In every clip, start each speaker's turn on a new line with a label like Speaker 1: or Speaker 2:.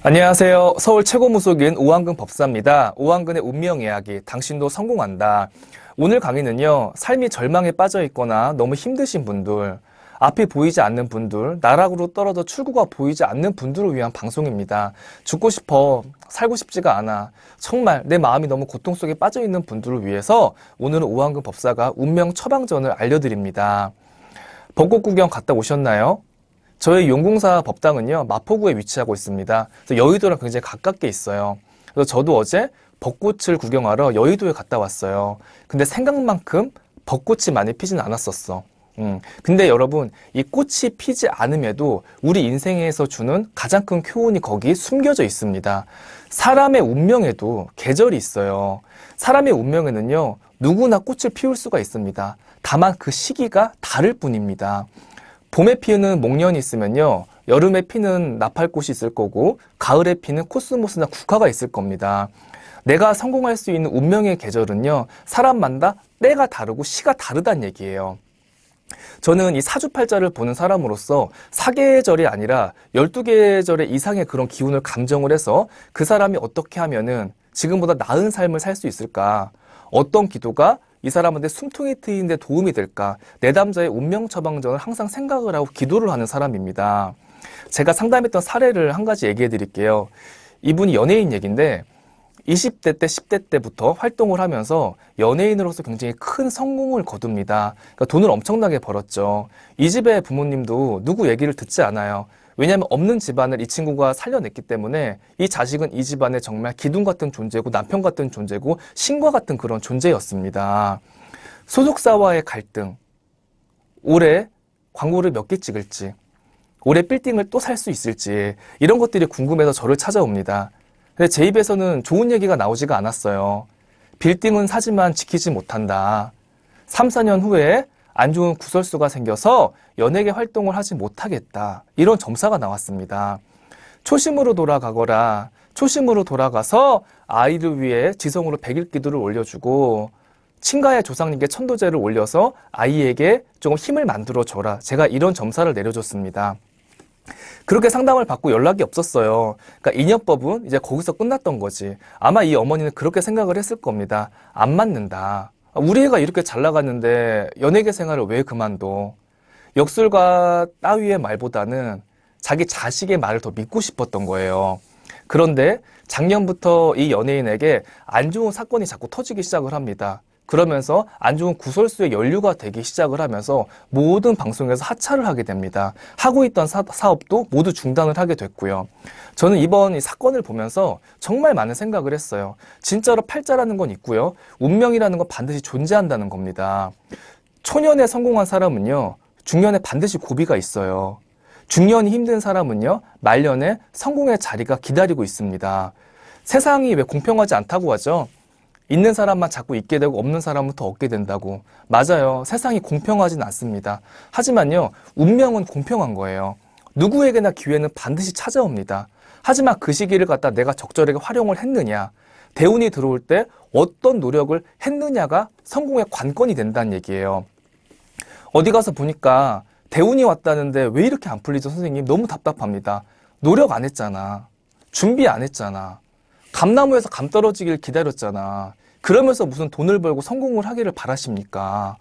Speaker 1: 안녕하세요. 서울 최고 무속인 오한근 법사입니다. 오한근의 운명 이야기, 당신도 성공한다. 오늘 강의는요, 삶이 절망에 빠져 있거나 너무 힘드신 분들, 앞이 보이지 않는 분들, 나락으로 떨어져 출구가 보이지 않는 분들을 위한 방송입니다. 죽고 싶어, 살고 싶지가 않아, 정말 내 마음이 너무 고통 속에 빠져 있는 분들을 위해서 오늘은 오한근 법사가 운명 처방전을 알려드립니다. 벚꽃 구경 갔다 오셨나요? 저희 용궁사 법당은요, 마포구에 위치하고 있습니다. 그래서 여의도랑 굉장히 가깝게 있어요. 그래서 저도 어제 벚꽃을 구경하러 여의도에 갔다 왔어요. 근데 생각만큼 벚꽃이 많이 피진 않았었어. 근데 여러분, 이 꽃이 피지 않음에도 우리 인생에서 주는 가장 큰 교훈이 거기 숨겨져 있습니다. 사람의 운명에도 계절이 있어요. 사람의 운명에는요, 누구나 꽃을 피울 수가 있습니다. 다만 그 시기가 다를 뿐입니다. 봄에 피는 목련이 있으면요, 여름에 피는 나팔꽃이 있을 거고, 가을에 피는 코스모스나 국화가 있을 겁니다. 내가 성공할 수 있는 운명의 계절은요, 사람마다 때가 다르고 시가 다르다는 얘기예요. 저는 이 사주팔자를 보는 사람으로서 사계절이 아니라 12계절의 이상의 그런 기운을 감정을 해서 그 사람이 어떻게 하면은 지금보다 나은 삶을 살 수 있을까? 어떤 기도가 이 사람한테 숨통이 트이는 데 도움이 될까? 내담자의 운명 처방전을 항상 생각을 하고 기도를 하는 사람입니다. 제가 상담했던 사례를 한 가지 얘기해 드릴게요. 이분이 연예인 얘기인데 20대 때, 10대 때부터 활동을 하면서 연예인으로서 굉장히 큰 성공을 거둡니다. 그러니까 돈을 엄청나게 벌었죠. 이 집의 부모님도 누구 얘기를 듣지 않아요. 왜냐하면 없는 집안을 이 친구가 살려냈기 때문에 이 자식은 이 집안에 정말 기둥 같은 존재고 남편 같은 존재고 신과 같은 그런 존재였습니다. 소속사와의 갈등, 올해 광고를 몇 개 찍을지, 올해 빌딩을 또 살 수 있을지 이런 것들이 궁금해서 저를 찾아옵니다. 근데 제 입에서는 좋은 얘기가 나오지가 않았어요. 빌딩은 사지만 지키지 못한다. 3, 4년 후에 안 좋은 구설수가 생겨서 연예계 활동을 하지 못하겠다. 이런 점사가 나왔습니다. 초심으로 돌아가거라. 초심으로 돌아가서 아이를 위해 지성으로 백일 기도를 올려주고 친가의 조상님께 천도제를 올려서 아이에게 조금 힘을 만들어줘라. 제가 이런 점사를 내려줬습니다. 그렇게 상담을 받고 연락이 없었어요. 그러니까 인연법은 이제 거기서 끝났던 거지. 아마 이 어머니는 그렇게 생각을 했을 겁니다. 안 맞는다. 우리 애가 이렇게 잘 나갔는데 연예계 생활을 왜 그만둬? 역술가 따위의 말보다는 자기 자식의 말을 더 믿고 싶었던 거예요. 그런데 작년부터 이 연예인에게 안 좋은 사건이 자꾸 터지기 시작을 합니다. 그러면서 안 좋은 구설수의 연류가 되기 시작을 하면서 모든 방송에서 하차를 하게 됩니다. 하고 있던 사업도 모두 중단을 하게 됐고요. 저는 이번 이 사건을 보면서 정말 많은 생각을 했어요. 진짜로 팔자라는 건 있고요. 운명이라는 건 반드시 존재한다는 겁니다. 초년에 성공한 사람은요, 중년에 반드시 고비가 있어요. 중년이 힘든 사람은요, 말년에 성공의 자리가 기다리고 있습니다. 세상이 왜 공평하지 않다고 하죠? 있는 사람만 자꾸 있게 되고 없는 사람은 더 얻게 된다고. 맞아요. 세상이 공평하진 않습니다. 하지만요, 운명은 공평한 거예요. 누구에게나 기회는 반드시 찾아옵니다. 하지만 그 시기를 갖다 내가 적절하게 활용을 했느냐, 대운이 들어올 때 어떤 노력을 했느냐가 성공의 관건이 된다는 얘기예요. 어디 가서 보니까 대운이 왔다는데 왜 이렇게 안 풀리죠, 선생님? 너무 답답합니다. 노력 안 했잖아. 준비 안 했잖아. 감나무에서 감 떨어지길 기다렸잖아. 그러면서 무슨 돈을 벌고 성공을 하기를 바라십니까?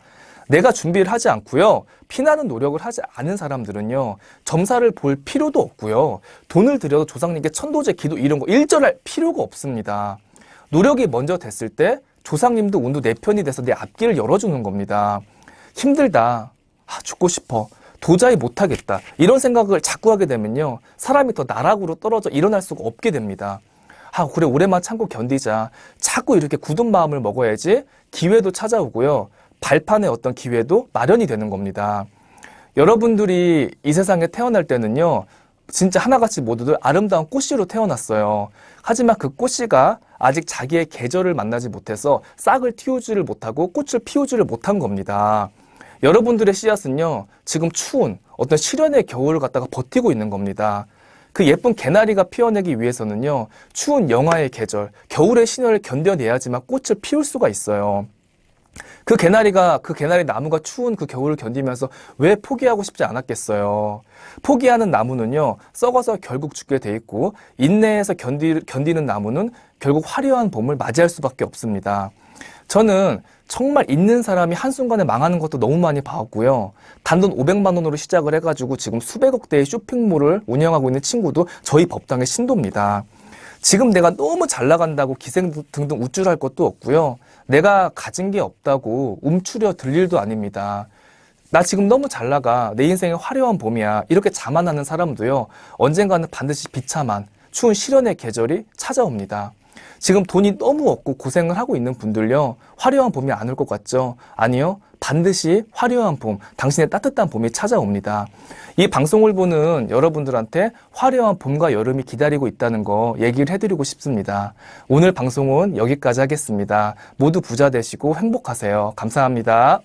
Speaker 1: 내가 준비를 하지 않고요, 피나는 노력을 하지 않은 사람들은요, 점사를 볼 필요도 없고요, 돈을 들여도 조상님께 천도제 기도 이런 거 일절할 필요가 없습니다. 노력이 먼저 됐을 때 조상님도 운도 내 편이 돼서 내 앞길을 열어주는 겁니다. 힘들다, 죽고 싶어, 도저히 못하겠다, 이런 생각을 자꾸 하게 되면요, 사람이 더 나락으로 떨어져 일어날 수가 없게 됩니다. 그래, 올해만 참고 견디자. 자꾸 이렇게 굳은 마음을 먹어야지 기회도 찾아오고요, 발판의 어떤 기회도 마련이 되는 겁니다. 여러분들이 이 세상에 태어날 때는요, 진짜 하나같이 모두들 아름다운 꽃씨로 태어났어요. 하지만 그 꽃씨가 아직 자기의 계절을 만나지 못해서 싹을 틔우지를 못하고 꽃을 피우지를 못한 겁니다. 여러분들의 씨앗은요, 지금 추운 어떤 시련의 겨울을 갖다가 버티고 있는 겁니다. 그 예쁜 개나리가 피어내기 위해서는요, 추운 영하의 계절, 겨울의 신혈을 견뎌내야지만 꽃을 피울 수가 있어요. 그 개나리 나무가 추운 그 겨울을 견디면서 왜 포기하고 싶지 않았겠어요. 포기하는 나무는요, 썩어서 결국 죽게 돼 있고, 인내해서 견디는 나무는 결국 화려한 봄을 맞이할 수밖에 없습니다. 저는 정말 있는 사람이 한순간에 망하는 것도 너무 많이 봐왔고요. 단돈 500만 원으로 시작을 해가지고 지금 수백억 대의 쇼핑몰을 운영하고 있는 친구도 저희 법당의 신도입니다. 지금 내가 너무 잘 나간다고 기생등등 우쭐할 것도 없고요. 내가 가진 게 없다고 움츠려 들 일도 아닙니다. 나 지금 너무 잘 나가. 내 인생의 화려한 봄이야. 이렇게 자만하는 사람도요. 언젠가는 반드시 비참한 추운 시련의 계절이 찾아옵니다. 지금 돈이 너무 없고 고생을 하고 있는 분들요. 화려한 봄이 안 올 것 같죠? 아니요. 반드시 화려한 봄, 당신의 따뜻한 봄이 찾아옵니다. 이 방송을 보는 여러분들한테 화려한 봄과 여름이 기다리고 있다는 거 얘기를 해드리고 싶습니다. 오늘 방송은 여기까지 하겠습니다. 모두 부자 되시고 행복하세요. 감사합니다.